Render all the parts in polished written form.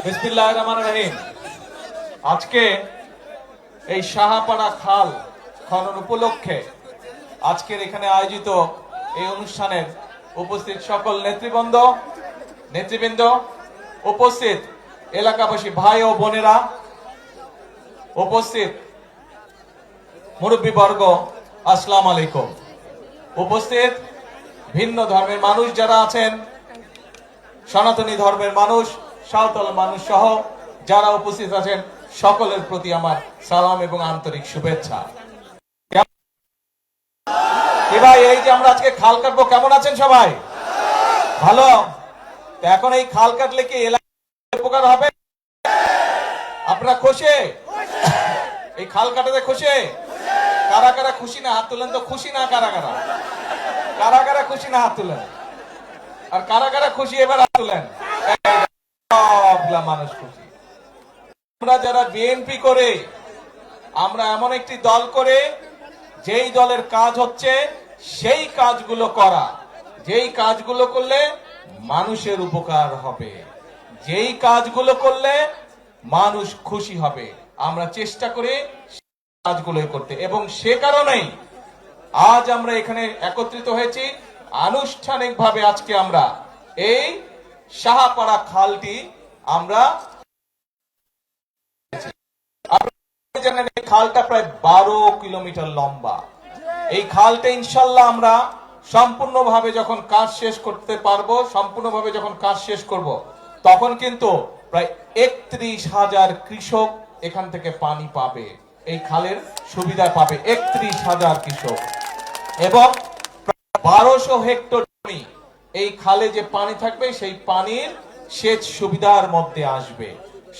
বিসমিল্লাহির রহমানির রহিম। আজকে এই শাহপাড়া খাল খনন উপলক্ষে আজকের এখানে আয়োজিত এই অনুষ্ঠানের উপস্থিত সকল নেতৃবৃন্দ, উপস্থিত এলাকাবাসী ভাই ও বোনেরা, উপস্থিত মুরব্বীবর্গ, আসসালামু আলাইকুম। উপস্থিত ভিন্ন ধর্মের মানুষ যারা আছেন, সনাতনী ধর্মের মানুষ, সাঁওতাল মানুষ সহ যারা উপস্থিত আছেন, সকলের প্রতি আমার সালাম এবং আন্তরিক শুভেচ্ছা। ভাই, এই যে আমরা আজকে খাল কাটবো, কেমন আছেন সবাই? ভালো? এখন এই খাল কাটলে কি এলাকার উপকার হবে? আপনারা খুশি? এই খাল কাটাতে খুশি? কারা কারা খুশি না হাত তুলেন তো। খুশি না কারা কারা? কারা কারা খুশি না হাত তুলেন। আর কারা কারা খুশি এবার হাত তুলেন। মানুষ খুশি। আমরা যারা বিএনপি করে, আমরা এমন একটি দল করে যেই দলের কাজ হচ্ছে সেই কাজগুলো করা, যেই কাজগুলো করলে মানুষের উপকার হবে, যেই কাজগুলো করলে মানুষ খুশি হবে, আমরা চেষ্টা করি কাজগুলোই করতে। এবং সে কারণেই আজ আমরা এখানে একত্রিত হয়েছি। আনুষ্ঠানিকভাবে আজকে আমরা এই শাহপাড়া খালটি আমরা খালটা প্রায় 12 কিলোমিটার লম্বা। এই খালটা ইনশাল্লাহ আমরা সম্পূর্ণভাবে যখন কাজ শেষ করতে পারবো, সম্পূর্ণভাবে যখন কাজ শেষ করব, তখন কিন্তু প্রায় 31,000 কৃষক এখান থেকে পানি পাবে, এই খালের সুবিধা পাবে 31,000 কৃষক। এবং 1200 হেক্টর জমি এই খালে যে পানি থাকবে সেই পানির সেচ সুবিধার মধ্যে আসবে।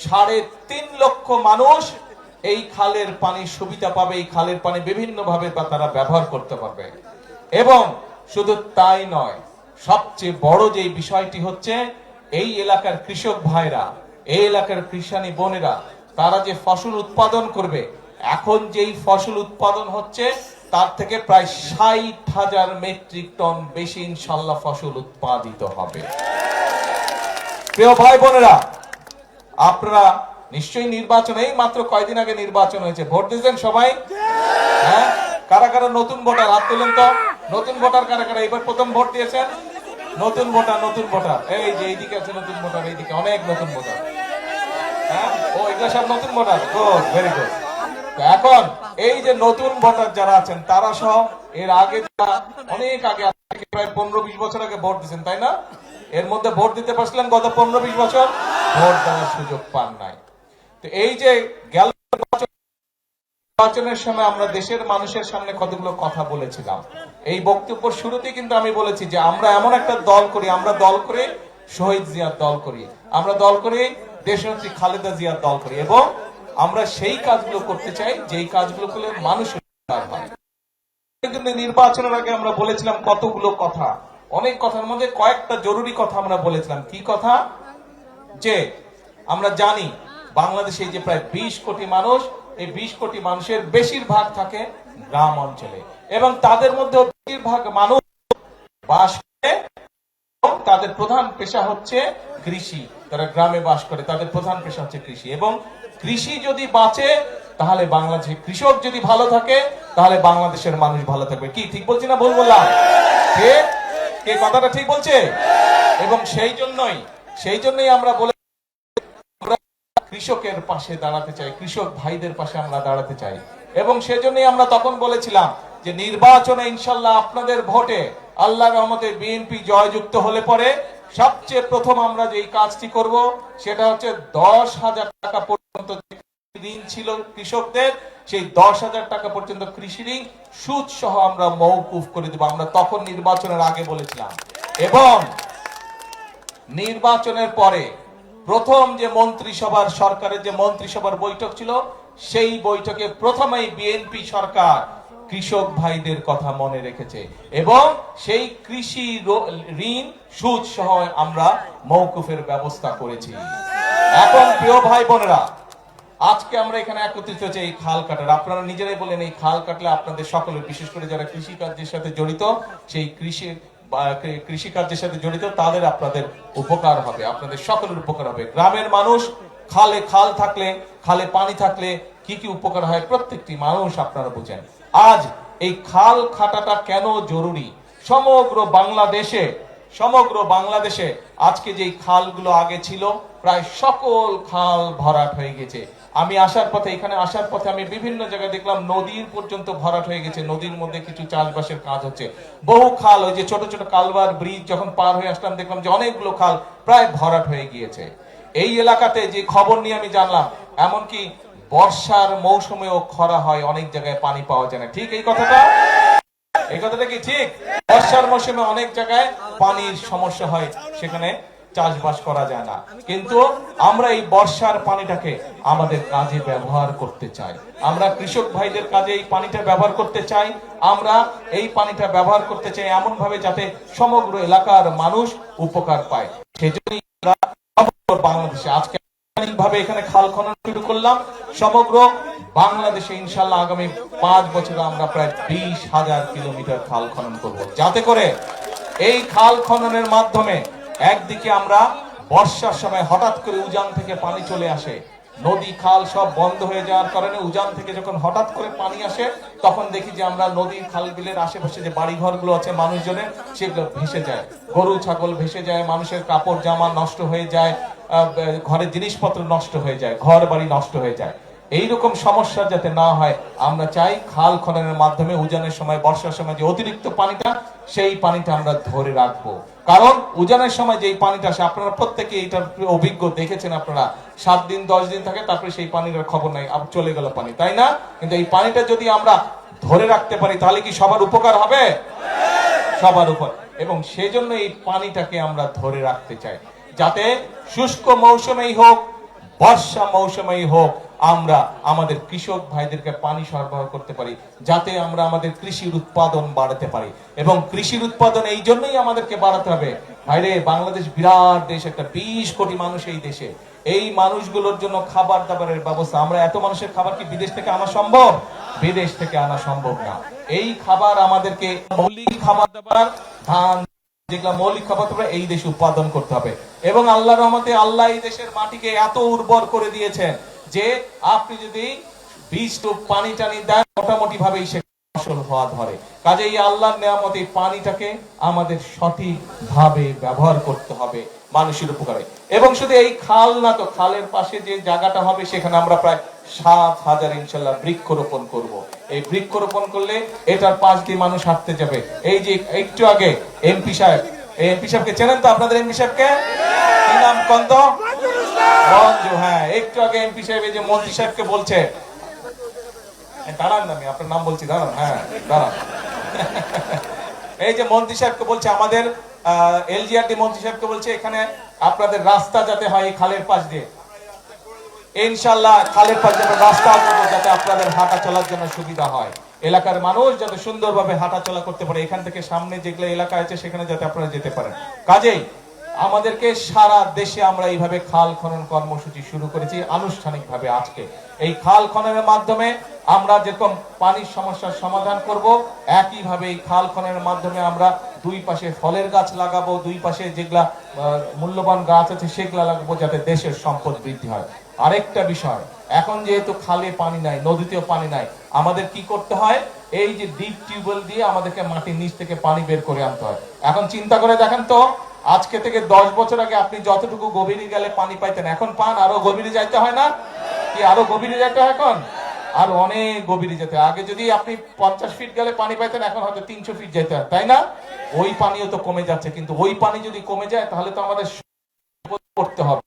3.5 লক্ষ মানুষ এই খালের পানির সুবিধা পাবে। এই খালের পানি বিভিন্ন ভাবে তারা ব্যবহার করতে পারবে। এবং শুধু তাই নয়, সবচেয়ে বড় যে বিষয়টি হচ্ছে, এই এলাকার কৃষক ভাইরা, এই এলাকার কৃষানী বোনেরা, তারা যে ফসল উৎপাদন করবে, এখন যেই ফসল উৎপাদন হচ্ছে তার থেকে প্রায় 60,000 মেট্রিক টন বেশি ইনশাল্লাহ ফসল উৎপাদিত হবে। প্রিয় ভাই বোনেরা, আপনারা নিশ্চয়ই নির্বাচন, এই মাত্র কয়েকদিন আগে নির্বাচন হয়েছে, ভোট দিয়েছেন সবাই? হ্যাঁ? কারা কারা নতুন ভোটার হাত তুলেন তো। নতুন ভোটার কারা কারা এবার প্রথম ভোট দিয়েছেন? নতুন ভোটার এই যে এইদিকে আছে নতুন ভোটার, এইদিকে অনেক নতুন ভোটার। হ্যাঁ, ও এগুলো সব নতুন ভোটার। Good, very good. এখন এই যে নতুন ভোটার যারা আছেন, তারা সহ এর আগে অনেক আগে প্রায় 15-20 বছর আগে ভোট দিচ্ছেন, তাই না? এর মধ্যে ভোট দিতে পারছিলেন গত 15-20 বছর? ভোট দেওয়ার সুযোগ পান নাই। তো এই যে গেল নির্বাচনের সময় আমরা দেশের মানুষের সামনে কতগুলো কথা বলেছিলাম। এই বক্তব্য শুরুতে কিন্তু আমি বলেছি যে আমরা এমন একটা দল করি, আমরা দল করে শহীদ জিয়ার দল করি, আমরা দল করে দেশনেত্রী খালেদা জিয়ার দল করি, এবং আমরা সেই কাজগুলো করতে চাই যেই কাজগুলো করলে মানুষের উপকার হয়। কিন্তু নির্বাচনের আগে আমরা বলেছিলাম কতগুলো কথা, অনেক কথার মধ্যে কয়েকটা জরুরি কথা আমরা বলেছিলাম। কি কথা? যে আমরা জানি বাংলাদেশে যে প্রায় 20 কোটি মানুষ, এই 20 কোটি মানুষের বেশিরভাগ থাকে গ্রাম অঞ্চলে, এবং তাদের মধ্যে বেশিরভাগ মানুষ বাস করে, তাদের প্রধান পেশা হচ্ছে কৃষি। তারা গ্রামে বাস করে, তাদের প্রধান পেশা হচ্ছে কৃষি। এবং কৃষি যদি বাঁচে তাহলে বাংলাদেশে, কৃষক যদি ভালো থাকে তাহলে বাংলাদেশের মানুষ ভালো থাকবে। কি ঠিক বলছি না ভুল বললাম? কে কথাটা ঠিক বলছে? এবং সেই জন্যই আমরা বলে কৃষকের পাশে দাঁড়াতে চাই, কৃষক ভাইদের পাশে আমরা দাঁড়াতে চাই। এবং সেজন্যই আমরা তখন বলেছিলাম যে নির্বাচনে ইনশাল্লাহ আপনাদের ভোটে আল্লাহর রহমতে বিএনপি জয়যুক্ত হলে পরে সবচেয়ে প্রথম আমরা যে কাজটি করব সেটা হচ্ছে 10,000 টাকা পর্যন্ত ঋণ ছিল কৃষকদের, সেই 10,000 টাকা পর্যন্ত কৃষি ঋণ সুদ সহ আমরা মওকুফ করে দেব। আমরা তখন নির্বাচনের আগে বলেছিলাম। এবং নির্বাচনের পরে প্রথম যে মন্ত্রিসভার, সরকারের যে মন্ত্রিসভার বৈঠক ছিল, সেই বৈঠকে প্রথমেই বিএনপি সরকার কৃষক ভাইদের কথা মনে রেখেছে, এবং সেই কৃষি ঋণ সুদ সহ আমরা মওকুফের ব্যবস্থা করেছি। এখন প্রিয় ভাই বোনেরা, আজকে আমরা এখানে একত্রিত হয়েছে এই খাল কাটার। আপনারা নিজেরাই বলেন এই খাল কাটলে আপনাদের সকলের, বিশেষ করে যারা কৃষি কাজের সাথে জড়িত, সেই কৃষির কৃষিকার্যের সাথে জড়িত তাদের আপনাদের উপকার হবে, আপনাদের সকলের উপকার হবে। গ্রামের মানুষ খাল থাকলে, খালে পানি থাকলে কি কি উপকার হয় প্রত্যেকটি মানুষ আপনারা বুঝেন। আজ এই খাল খাটাটা কেন জরুরি? সমগ্র বাংলাদেশে আজকে যে খালগুলো আগে ছিল প্রায় সকল খাল ভরাট হয়ে গেছে। আমি এখানে আসার পথে আমি বিভিন্ন জায়গায় দেখলাম নদীর পর্যন্ত ভরাট হয়ে গেছে। নদীর মধ্যে কিছু চাষবাসের কাজ হচ্ছে। বহু খাল, ওই যে ছোট ছোট কালভার ব্রিজ যখন পার হয়ে আসলাম দেখলাম যে অনেকগুলো খাল প্রায় ভরাট হয়ে গিয়েছে। এই এলাকাতে যে খবর নিয়ে আমি জানলাম, এমনকি বর্ষার মৌসুমেও খরা হয়, অনেক জায়গায় পানি পাওয়া যায় না। ঠিক এই কথাটা কি ঠিক? বর্ষার মৌসুমে অনেক জায়গায় পানির সমস্যা হয়, সেখানে চাষবাস করা যায় না। কিন্তু আমরা এই বর্ষার পানিটাকে আমাদের কাজে ব্যবহার করতে চাই। আমরা কৃষক ভাইদের কাজে এই পানিটা ব্যবহার করতে চাই। আমরা এই পানিটা ব্যবহার করতে চাই এমন ভাবে যাতে সমগ্র এলাকার মানুষ উপকার পায়। সেজন্যই আমরা বাংলাদেশে আজকে ভাবে এখানে খাল খনন শুরু করলাম। সমগ্র বাংলাদেশে ইনশাল্লাহ আগামী 5 বছরে আমরা প্রায় 20,000 কিলোমিটার খাল খনন করব, যাতে করে এই খাল খননের মাধ্যমে একদিকে আমরা বর্ষার সময় হঠাৎ করে উজান থেকে পানি চলে আসে, নদী খাল সব বন্ধ হয়ে যাওয়ার কারণে উজান থেকে যখন হঠাৎ করে পানি আসে তখন দেখি যে আমরা নদীর খাল বিলের আশেপাশে যে বাড়ি ঘরগুলো আছে মানুষজনের, সেগুলো ভেসে যায়, গরু ছাগল ভেসে যায়, মানুষের কাপড় জামা নষ্ট হয়ে যায়, ঘরের জিনিসপত্র নষ্ট হয়ে যায়, ঘর বাড়ি নষ্ট হয়ে যায়। এইরকম সমস্যা যাতে না হয় আমরা চাই খাল খননের মাধ্যমে উজানের সময়, বর্ষার সময় যে অতিরিক্ত পানিটা, সেই পানিটা আমরা ধরে রাখবো। কারণ উজানের সময় যেই পানিটা আসে, আপনারা প্রত্যেকে এইটার অভিজ্ঞ, দেখেছেন আপনারা, 7 দিন 10 দিন থাকে, তারপরে সেই পানির খবর নাই, আবার চলে গেল পানি, তাই না? কিন্তু এই পানিটা যদি আমরা ধরে রাখতে পারি তাহলে কি সবার উপকার হবে? সবার উপর। এবং সেজন্য এই পানিটাকে আমরা ধরে রাখতে চাই, যাতে শুষ্ক মৌসুমেই হোক, বর্ষা মৌসুমেই হোক, আমরা আমাদের কৃষক ভাইদেরকে পানি সরবরাহ করতে পারি, যাতে আমরা আমাদের কৃষির উৎপাদন বাড়াতে পারি। এবং কৃষির উৎপাদন এই জন্যই আমাদেরকে বাড়াতে হবে। ভাইরে, বাংলাদেশ বিরাট দেশ, একটা 20 কোটি মানুষ এই দেশে। এই মানুষগুলোর জন্য খাবার দাবারের ব্যবস্থা, আমরা এত মানুষের খাবার কি বিদেশ থেকে আনা সম্ভব? বিদেশ থেকে আনা সম্ভব না। এই খাবার আমাদেরকে, মৌলিক খাবার দাবার, ধান, যেগুলা মৌলিক খাবার দাবার এই দেশে উৎপাদন করতে হবে। এবং আল্লাহর রহমতে আল্লাহ এই দেশের মাটিকে এত উর্বর করে দিয়েছেন যে আপনি যদি বীজ তো পানি টানি দেন, মোটামুটি ভাবেই সে ফসল হওয়া ধরে। কাজেই আল্লাহর নেয়ামত এই পানিটাকে আমাদের সঠিক ভাবে ব্যবহার করতে হবে মানুষের উপকারে। এবং শুধু এই খাল না, তো খালের পাশে যে জায়গাটা হবে সেখানে আমরা প্রায় 7,000 ইনশাল্লাহ বৃক্ষরোপণ করব। এই বৃক্ষরোপণ করলে এটার পাশ দিয়ে মানুষ হাঁটতে যাবে। এই যে একটু আগে এমপি সাহেবকে চেনেন তো? আপনাদের এমপি সাহেবকে কি নাম? কন্ত মঞ্জু। হ্যাঁ, একটু আগে এমপি সাহেব এই যে মন্ত্রী সাহেবকে বলছে, দাঁড়ান, আমি আপনার নাম বলছি, দাঁড়ান, হ্যাঁ দাঁড়ান। এই যে মন্ত্রী সাহেবকে বলছে, আমাদের এলজিআরডি মন্ত্রী সাহেবকে বলছে, এখানে আপনাদের রাস্তা যাতে হয় এই খালের পাশ দিয়ে, ইনশাল্লাহ খালের পাশ দিয়ে রাস্তা করবো, যাতে আপনাদের হাঁটা চলার জন্য সুবিধা হয়, এলাকার মানুষ যাতে সুন্দরভাবে হাঁটা চলা করতে পারে, এখান থেকে সামনে যেগুলো এলাকা আছে সেখানে যাতে আপনারা যেতে পারেন। কাজেই আমাদেরকে সারা দেশে আমরা এইভাবে খাল খনন কর্মসূচি শুরু করেছি আনুষ্ঠানিকভাবে। আজকে এই খাল খননের মাধ্যমে আমরা যেরকম পানির সমস্যার সমাধান করব, একইভাবে এই খাল খননের মাধ্যমে আমরা দুই পাশে ফলের গাছ লাগাবো, দুই পাশে যেগুলা মূল্যবান গাছ আছে সেগুলা লাগাবো, যাতে দেশের সম্পদ বৃদ্ধি হয়। আরেকটা বিষয়, এখন যেহেতু খালে পানি নাই, নদীতেও পানি নাই, আমাদের কি করতে হয়? এই যে ডিপ টিউবওয়েল দিয়ে আমাদেরকে মাটির নিচ থেকে পানি বের করে আনতে হয়। এখন চিন্তা করে দেখেন তো, আজকে থেকে 10 বছর আগে আপনি যতটুকু গভীরে গেলে পানি পাইতেন, এখন পান আরো গভীরে যাইতে হয় না? কি আরো গভীরে যাইতে হয়? এখন আর অনেক গভীরে যেতে হয়। আগে যদি আপনি 50 ফিট গেলে পানি পাইতেন, এখন হয়তো 300 ফিট যেতে হয়, তাই না? ওই পানিও তো কমে যাচ্ছে। কিন্তু ওই পানি যদি কমে যায় তাহলে তো আমাদের করতে হবে।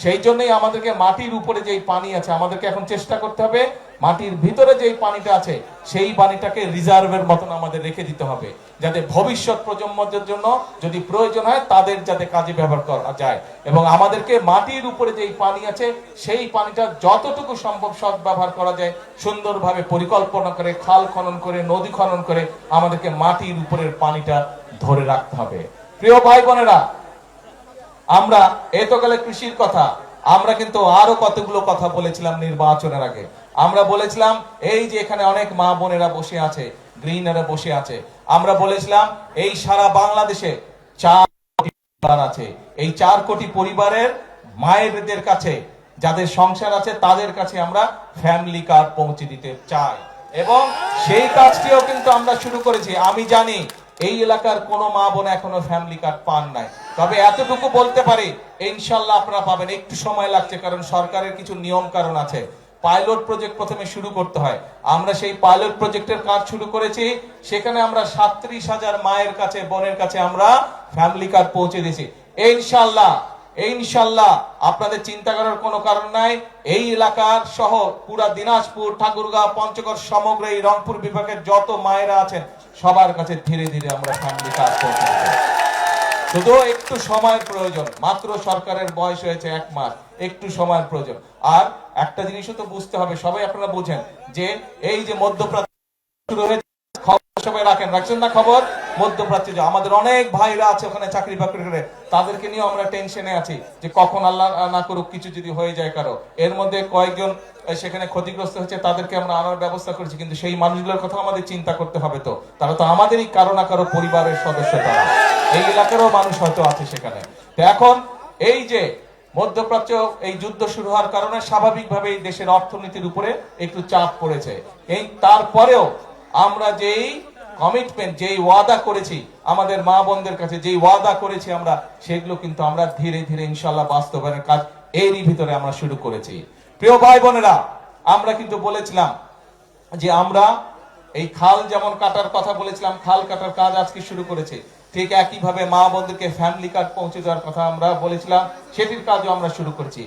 সেই জন্যই আমাদেরকে মাটির উপরে যেই পানি আছে, আমাদেরকে এখন চেষ্টা করতে হবে মাটির ভিতরে যেই পানিটা আছে সেই পানিটাকে রিজার্ভের মতন আমাদের রেখে দিতে হবে, যাতে ভবিষ্যৎ প্রজন্মদের জন্য যদি প্রয়োজন হয় তাদের যাতে কাজে ব্যবহার করা যায়। এবং আমাদেরকে মাটির উপরে যেই পানি আছে সেই পানিটা যতটুকু সম্ভব সৎ ব্যবহার করা যায়, সুন্দরভাবে পরিকল্পনা করে, খাল খনন করে, নদী খনন করে আমাদেরকে মাটির উপরের পানিটা ধরে রাখতে হবে। প্রিয় ভাই বোনেরা, আমরা এত গেলে কৃষির কথা, আমরা কিন্তু আরো কতগুলো কথা বলেছিলাম নির্বাচনের আগে। আমরা বলেছিলাম এই যে এখানে অনেক মা বোনেরা বসে আছে, গৃহিণীরা বসে আছে, আমরা বলেছিলাম এই সারা বাংলাদেশে 4 কোটি পরিবার আছে, এই 4 কোটি পরিবারের মায়েদের কাছে, যাদের সংসার আছে তাদের কাছে আমরা ফ্যামিলি কার্ড পৌঁছে দিতে চাই এবং সেই কাজটিও কিন্তু আমরা শুরু করেছি। আমি জানি এই এলাকার কোনো মা বোন এখনো ফ্যামিলি কার্ড পান নাই, তবে এতটুকু বলতে পারি ইনশাল্লাহ আপনারা পাবেন। একটু সময় লাগছে কারণ সরকারের কিছু নিয়ম কারণ আছে। পাইলট প্রজেক্ট প্রথমে শুরু করতে হয়, আমরা সেই পাইলট প্রজেক্টের কাজ শুরু করেছি। সেখানে আমরা 37,000 মায়ের কাছে, বোনের কাছে আমরা ফ্যামিলি কার্ড পৌঁছে দিয়েছি। ইনশাল্লাহ আপনাদের চিন্তা করার কোনো কারণ নাই। এই এলাকার সহ পুরা দিনাজপুর, ঠাকুরগাঁও, পঞ্চগড়, সমগ্র এই রংপুর বিভাগের যত মায়েরা আছেন সবার কাছে ধীরে ধীরে আমরা ফ্যামিলি কার্ড পৌঁছে দেব। শুধু একটু সময়ের প্রয়োজন, মাত্র সরকারের বয়স হয়েছে 1 মাস, একটু সময়ের প্রয়োজন। আর একটা জিনিসও তো বুঝতে হবে, সবাই আপনারা বুঝেন যে এই যে মধ্যপ্রাচ্য শুরু হয়েছে, সবাই রাখছেন না খবর? মধ্যপ্রাচ্যে আমাদের অনেক ভাইরা আছে ওখানে চাকরি বাকরি করে, তাদেরকে নিয়ে আমরা টেনশনে আছি যে কখন আল্লাহ না করুক কিছু যদি হয়ে যায় কারো। এর মধ্যে কয়েকজন সেখানে ক্ষতিগ্রস্ত হচ্ছে, তাদেরকে আমরা আনার ব্যবস্থা করেছি, কিন্তু সেই মানুষগুলোর কথা আমাদের চিন্তা করতে হবে। তো তারা তো আমাদেরই কারো না কারো পরিবারের সদস্য, তারা এই এলাকারও মানুষ হয়তো আছে সেখানে। তো এখন এই যে মধ্যপ্রাচ্য এই যুদ্ধ শুরু হওয়ার কারণে স্বাভাবিকভাবে এই দেশের অর্থনীতির উপরে একটু চাপ পড়েছে। এই তারপরেও আমরা যেই কমিটমেন্ট, যেই ওয়াদা করেছি আমাদের মা বোনদের কাছে, যেই ওয়াদা করেছি আমরা, সেগুলো কিন্তু আমরা ধীরে ধীরে ইনশাল্লাহ বাস্তবায়নের কাজ এরই ভিতরে আমরা শুরু করেছি। প্রিয় ভাই বোনেরা, আমরা কিন্তু বলেছিলাম যে আমরা এই খাল যেমন কাটার কথা বলেছিলাম, খাল কাটার কাজ আজকে শুরু করেছে। ঠিক একইভাবে মা বোনদেরকে ফ্যামিলি কার্ড পৌঁছে দেওয়ার কথা আমরা বলেছিলাম, সেটির কাজও আমরা শুরু করেছি।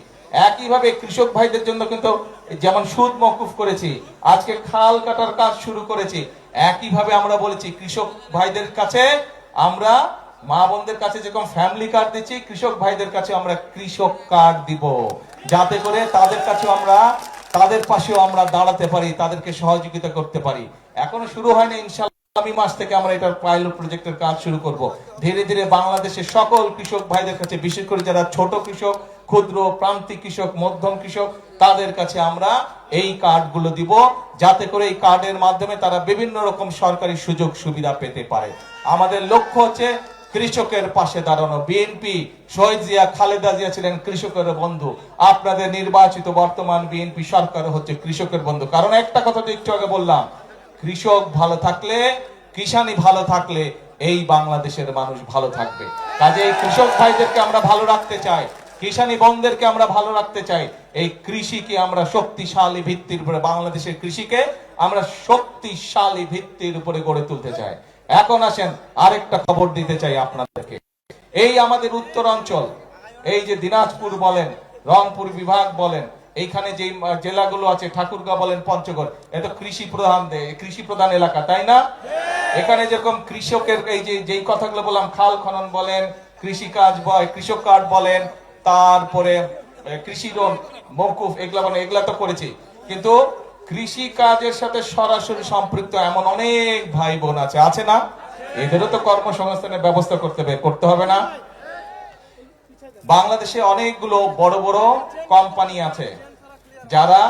একইভাবে কৃষক ভাইদের জন্য কিন্তু যেমন সুদ মওকুফ করেছি, আজকে খাল কাটার কাজ শুরু করেছি। একইভাবে আমরা বলেছি কৃষক ভাইদের কাছে আমরা, মা বোনদের কাছে যেরকম ফ্যামিলি কার্ড দিচ্ছি, কৃষক ভাইদের কাছে আমরা কৃষক কার্ড দিব, যাতে করে তাদের কাছে আমরা, তাদের পাশেও আমরা দাঁড়াতে পারি, তাদেরকে সহযোগিতা করতে পারি। এখনো শুরু হয়নি, ইনশাআল্লাহ আগামী মাস থেকে আমরা এটার পাইলট প্রজেক্টের কাজ শুরু করব। ধীরে ধীরে বাংলাদেশের সকল কৃষক ভাইদের কাছে, বিশেষ করে যারা ছোট কৃষক, ক্ষুদ্র প্রান্তিক কৃষক, মধ্যম কৃষক, তাদের কাছে আমরা এই কার্ডগুলো দিব, যাতে করে এই কার্ডের মাধ্যমে তারা বিভিন্ন রকম সরকারি সুযোগ সুবিধা পেতে পারে। আমাদের লক্ষ্য হচ্ছে কৃষকের পাশে দাঁড়ানো। বিএনপি, শহীদ জিয়া, খালেদা জিয়া ছিলেন কৃষকের বন্ধু। আপনাদের নির্বাচিত বর্তমান বিএনপি সরকার হচ্ছে কৃষকের বন্ধু। কারণ একটা কথা তো একটু আগে বললাম, কৃষক ভালো থাকলে, কিষানি ভালো থাকলে এই বাংলাদেশের মানুষ ভালো থাকবে। কাজেই কৃষক ভাইদেরকে আমরা ভালো রাখতে চাই, কিষানি বন্ধুদেরকে আমরা ভালো রাখতে চাই। এই কৃষিকে আমরা শক্তিশালী ভিত্তির উপরে, বাংলাদেশের কৃষিকে আমরা শক্তিশালী ভিত্তির উপরে গড়ে তুলতে চাই। এখন আসেন আরেকটা খবর দিতে চাই আপনাদেরকে। এই আমাদের উত্তরাঞ্চল, এই যে দিনাজপুর বলেন, রংপুর বিভাগ বলেন, এইখানে যে জেলাগুলো আছে, ঠাকুরগাঁও বলেন, পঞ্চগড়, এটা কৃষি প্রধান এলাকা, তাই না? এখানে যেরকম কৃষকের এই যে যেই কথাগুলো বললাম, খাল খনন বলেন, কৃষি কাজ কৃষক কার্ড বলেন, তারপরে কৃষি লোন মওকুফ, এগুলা মানে এগুলা তো করেছি, কিন্তু কৃষি কাজের সাথে সরাসরি সম্পৃক্ত এমন অনেক ভাই বোন আছে না? এদেরও তো কর্মসংস্থানের ব্যবস্থা করতে হবে না? বাংলাদেশে অনেকগুলো বড় বড় কোম্পানি আছে যারা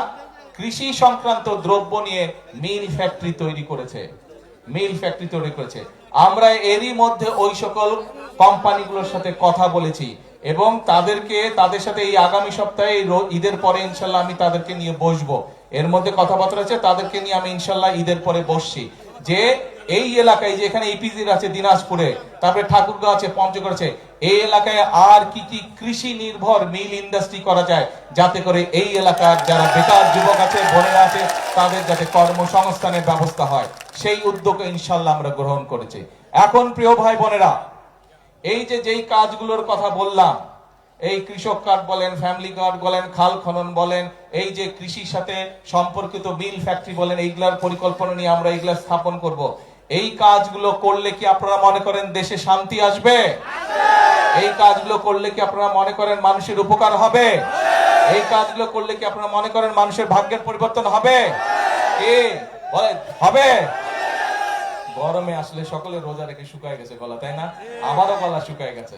কৃষি সংক্রান্ত দ্রব্য নিয়ে মিল ফ্যাক্টরি তৈরি করেছে। আমরা এরই মধ্যে ওই সকল কোম্পানিগুলোর সাথে কথা বলেছি এবং তাদের সাথে এই আগামী সপ্তাহে ঈদের পরে ইনশাল্লাহ আমি তাদেরকে নিয়ে বসবো। এর মধ্যে কথাবার্তা আছে, তাদেরকে নিয়ে আমি ইনশাল্লাহ ঈদের পরে বসছি যে এই এলাকায়, যে এখানে ইপিজির আছে দিনাজপুরে, তারপরে ঠাকুরগাঁও আছে, পঞ্চগড় আছে, এই এলাকায় আর কি কি কৃষি নির্ভর মিল ইন্ডাস্ট্রি করা যায়, যাতে করে এই এলাকার যারা বেকার যুবক আছে, বোনেরা আছে, তাদের যাতে কর্মসংস্থানের ব্যবস্থা হয়, সেই উদ্যোগ ইনশাল্লাহ আমরা গ্রহণ করেছি। এখন প্রিয় ভাই বোনেরা, এই যে যেই কাজগুলোর কথা বললাম, এই কৃষক কার্ড বলেন, ফ্যামিলি কার্ড বলেন, খাল খনন বলেন, এই যে কৃষির সাথে সম্পর্কিত মিল ফ্যাক্টরি বলেন, এইগুলার পরিকল্পনা নিয়ে আমরা এইগুলা স্থাপন করব। এই কাজগুলো করলে কি আপনারা মনে করেন দেশে শান্তি আসবে? এই কাজগুলো করলে কি আপনারা মনে করেন মানুষের উপকার হবে? এই কাজগুলো করলে কি আপনারা মনে করেন মানুষের ভাগ্যের পরিবর্তন হবে? কি বলে হবে? গরমে আসলে সকলে রোজা রেখে শুকায় গেছে গলা, তাই না? আমারও গলা শুকায় গেছে।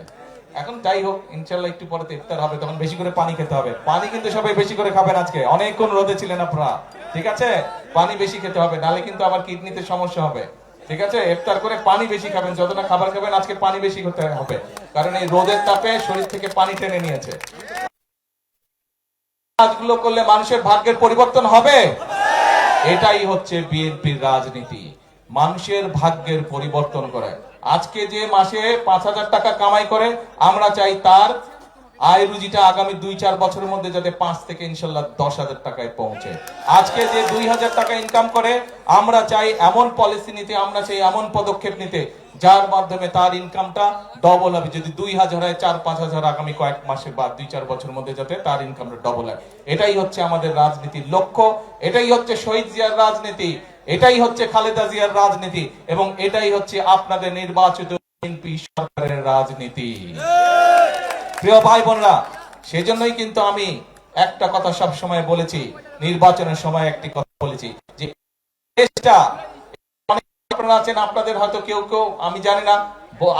এখন যাই হোক, ইনশাল্লাহ একটু পরে ইফতার হবে, তখন বেশি করে পানি খেতে হবে। পানি কিন্তু সবাই বেশি করে খাবেন, আজকে অনেকক্ষণ রোদে ছিলেন আপনারা, ঠিক আছে? পানি বেশি খেতে হবে, নালে কিন্তু আবার কিডনিতে সমস্যা হবে। ঠিক আছে, ইফতার করে পানি বেশি খাবেন, যতটা খাবার খাবেন আজকে পানি বেশি খেতে হবে, কারণ এই রোদের তাপে শরীর থেকে পানি টেনে নিয়েছে। কাজগুলো করলে মানুষের ভাগ্যের পরিবর্তন হবে। এটাই হচ্ছে বিএনপির রাজনীতি, মানুষের ভাগ্যের পরিবর্তন করে। আজকে যে মাসে 5,000 টাকা কামাই করে, আমরা চাই তার আয় রুজিটা আগামী 2-4 বছরের মধ্যে যাতে 5 থেকে ইনশাল্লাহ 10,000 টাকায় পৌঁছে। আজকে যে 2,000 টাকা ইনকাম করে, আমরা চাই এমন পলিসি নিতে, আমরা চাই এমন পদক্ষেপ নিতে যার মাধ্যমে তার ইনকামটা ডবল হবে। যদি 2,000 হয়, 4-5,000 আগামী কয়েক মাসে বা 2-4 বছরের মধ্যে যাতে তার ইনকামটা ডবল হয়। এটাই হচ্ছে আমাদের রাজনীতির লক্ষ্য, এটাই হচ্ছে শহীদ জিয়ার রাজনীতি, এটাই হচ্ছে খালেদা জিয়ার রাজনীতি, এবং এটাই হচ্ছে আপনাদের নির্বাচিত বিএনপি সরকারের রাজনীতি। প্রিয় ভাই বোনরা, সেজন্যই কিন্তু আমি একটা কথা সব সময় বলেছি, নির্বাচনের সময় একটি কথা বলেছি, যে দেশটা আপনারা আছেন, আপনাদের হয়তো কেউ কেউ, আমি জানি না,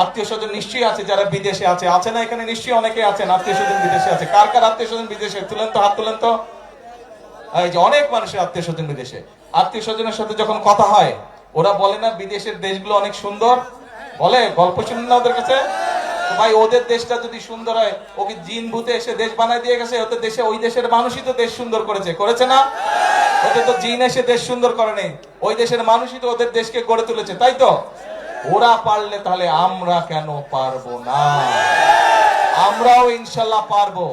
আত্মীয় স্বজন নিশ্চয়ই আছে যারা বিদেশে আছে না? এখানে নিশ্চয়ই অনেকে আছেন আত্মীয় স্বজন বিদেশে আছে। কার কার আত্মীয় স্বজন বিদেশে? তুলেন তো, হাত তুলেন তো। এই যে অনেক মানুষের আত্মীয় স্বজন বিদেশে, আত্মীয় স্বজনের সাথে যখন কথা হয়, ওরা বলে না বিদেশের দেশগুলো অনেক সুন্দর, বলে? গল্প শুনুন না ওদের কাছে। ভাই, ওদের দেশটা যদি সুন্দর হয়, ওকে জিন ভূতে এসে দেশ বানায় দিয়ে গেছে? ওদের দেশে, ওই দেশের মানুষই তো দেশ সুন্দর করেছে না? ওদের তো জিন এসে দেশ সুন্দর করে নেই, ওই দেশের মানুষই তো ওদের দেশকে গড়ে তুলেছে, তাই তো? ওরা পারলে তাহলে আমরা কেন পারবো না? আমরাও ইনশাল্লাহ পারবো।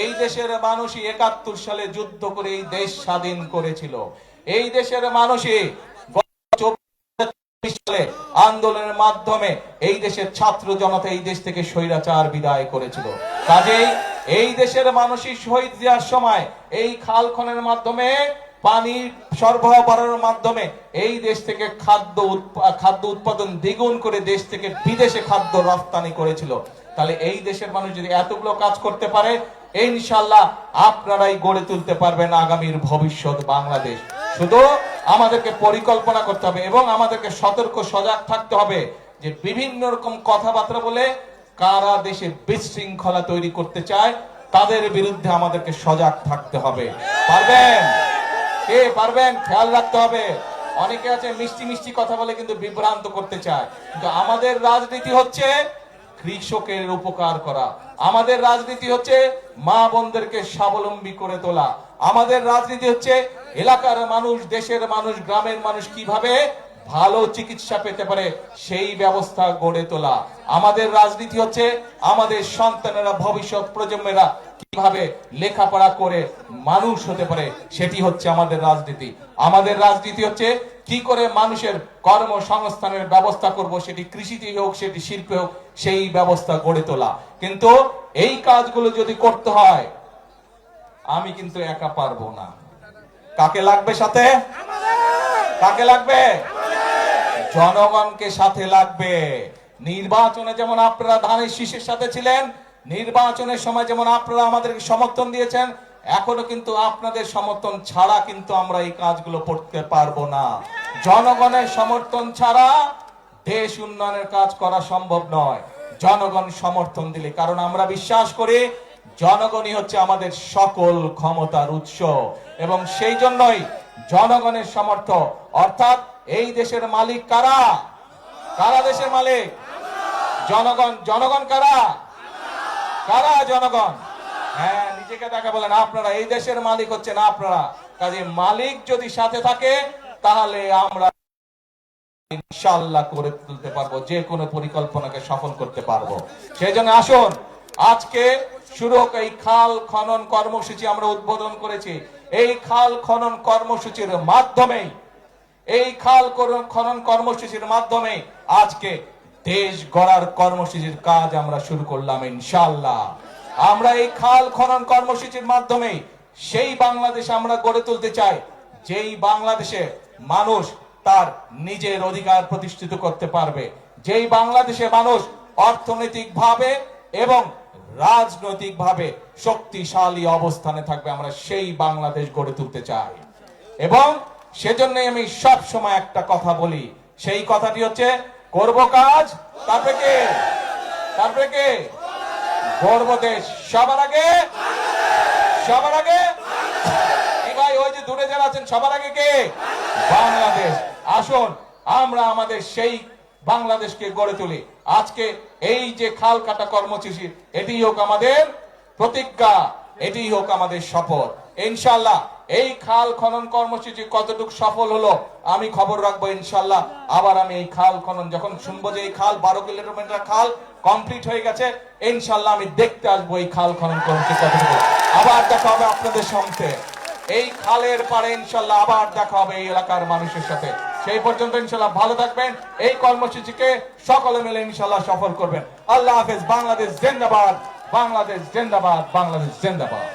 এই দেশের মানুষই 71 সালে যুদ্ধ করে এই দেশ স্বাধীন করেছিল। এই দেশের মানুষই সালে আন্দোলনের মাধ্যমে এই দেশের ছাত্র জনতা এই দেশ থেকে স্বৈরাচার বিদায় করেছিল। কাজেই এই দেশের মানুষই শহীদ জিয়ার সময় এই খাল খননের মাধ্যমে, পানি সরবরাহ করার মাধ্যমে এই দেশ থেকে খাদ্য উৎপাদন দ্বিগুণ করে দেশ থেকে বিদেশে খাদ্য রপ্তানি করেছিল। তাহলে এই দেশের মানুষ যদি এতগুলো কাজ করতে পারে, ইনশাআল্লাহ আপনারাই গড়ে তুলতে পারবেন আগামীর ভবিষ্যৎ বাংলাদেশ। শুধু আমাদেরকে পরিকল্পনা করতে হবে এবং আমাদেরকে সতর্ক সজাগ থাকতে হবে যে বিভিন্ন রকম কথাবার্তা বলে কারা দেশে বিশৃঙ্খলা তৈরি করতে চায়, তাদের বিরুদ্ধে আমাদেরকে সজাগ থাকতে হবে। পারবেন? কে পারবেন? খেয়াল রাখতে হবে। অনেকে আছে মিষ্টি মিষ্টি কথা বলে কিন্তু বিভ্রান্ত করতে চায়, কিন্তু আমাদের রাজনীতি হচ্ছে কৃষকের উপকার করা, আমাদের রাজনীতি হচ্ছে মা বোনদেরকে স্বাবলম্বী করে তোলা, আমাদের রাজনীতি হচ্ছে এলাকার মানুষ, দেশের মানুষ, গ্রামের মানুষ কিভাবে ভালো চিকিৎসা পেতে পারে সেই ব্যবস্থা গড়ে তোলা। আমাদের রাজনীতি হচ্ছে আমাদের সন্তানেরা, ভবিষ্যৎ প্রজন্মেরা কিভাবে লেখাপড়া করে মানুষ হতে পারে, সেটি হচ্ছে আমাদের রাজনীতি। আমাদের রাজনীতি হচ্ছে কি করে মানুষের কর্মসংস্থানের ব্যবস্থা করব, সেটি কৃষিতে হোক, সেটি শিল্পে হোক, সেই ব্যবস্থা গড়ে তোলা। কিন্তু এই কাজগুলো যদি করতে হয়, আমি কিন্তু একা পারবো না। কাকে লাগবে সাথে? কাকে লাগবে? জনগণকে সাথে লাগবে। নির্বাচনে যেমন আপনারা ধানের শীষের সাথে ছিলেন, নির্বাচনের সময় যেমন আপনারা আমাদেরকে সমর্থন দিয়েছেন, এখনো কিন্তু আপনাদের সমর্থন ছাড়া কিন্তু আমরা এই কাজগুলো করতে পারবো না। জনগণের সমর্থন ছাড়া দেশ উন্নয়নের কাজ করা সম্ভব নয়। জনগণ সমর্থন দিলে, কারণ আমরা বিশ্বাস করি জনগণই হচ্ছে আমাদের সকল ক্ষমতার উৎস, এবং সেই জন্যই জনগণের সমর্থন, অর্থাৎ এই দেশের মালিক কারা? কারা দেশের মালিক? জনগণ। জনগণ কারা? কারা? জনগণ। হ্যাঁ, নিজেকে দেখা বলেন, আপনারা এই দেশের মালিক হচ্ছেন আপনারা। কাজে মালিক যদি সাথে থাকে, তাহলে আমরা ইনশাআল্লাহ করে তুলতে পারবো, যে কোনো পরিকল্পনাকে সফল করতে পারবো। সেই জন্য আসুন, আজকে শুরু হোক এই খাল খনন কর্মসূচি আমরা উদ্বোধন করেছি। এই খাল খনন কর্মসূচির মাধ্যমে, এই খাল খনন কর্মসূচির মাধ্যমে আজকে দেশ গড়ার কর্মসূচির কাজ আমরা শুরু করলাম ইনশাআল্লাহ। আমরা এই খাল খনন কর্মসূচির মাধ্যমে সেই বাংলাদেশ আমরা গড়ে তুলতে চাই, যেই বাংলাদেশে মানুষ তার নিজের অধিকার প্রতিষ্ঠিত করতে পারবে, যেই বাংলাদেশে মানুষ অর্থনৈতিকভাবে এবং রাজনৈতিকভাবে শক্তিশালী অবস্থানে থাকবে, আমরা সেই বাংলাদেশ গড়ে তুলতে চাই। এবং সেজন্যই আমি সব সময় একটা কথা বলি, সেই কথাটি হচ্ছে করব কাজ, তারপরে কে? তারপরে কে? গর্ব দেশ। সবার আগে, সবার আগে ভাই, ওই যে দূরে যারা আছেন, সবার আগে কে? বাংলাদেশ। আসুন আমরা আমাদের সেই বাংলাদেশকে গড়ে তুলি। আজকে এই যে খাল কাটা কর্মসূচি, এটি হোক আমাদের প্রতিজ্ঞা, এটি হোক আমাদের শপথ। ইনশাআল্লাহ এই খাল খনন কর্মসূচি কতটুকু সফল হলো আমি খবর রাখবো। ইনশাআল্লাহ আবার আমি এই খাল খনন যখন শুনবো যে এই খাল 12 কিলোমিটার খাল কমপ্লিট হয়ে গেছে, ইনশাআল্লাহ আমি দেখতে আসবো এই খাল খনন কর্মসূচি কতটুকু। আবার দেখা হবে আপনাদের সঙ্গে এই খালের পারে, ইনশাআল্লাহ আবার দেখা হবে এই এলাকার মানুষের সাথে। সেই পর্যন্ত ইনশাআল্লাহ ভালো থাকবেন, এই কর্মসূচিকে সকলে মিলে ইনশাআল্লাহ সফল করবেন। আল্লাহ হাফেজ। বাংলাদেশ জিন্দাবাদ, বাংলাদেশ জিন্দাবাদ, বাংলাদেশ জিন্দাবাদ।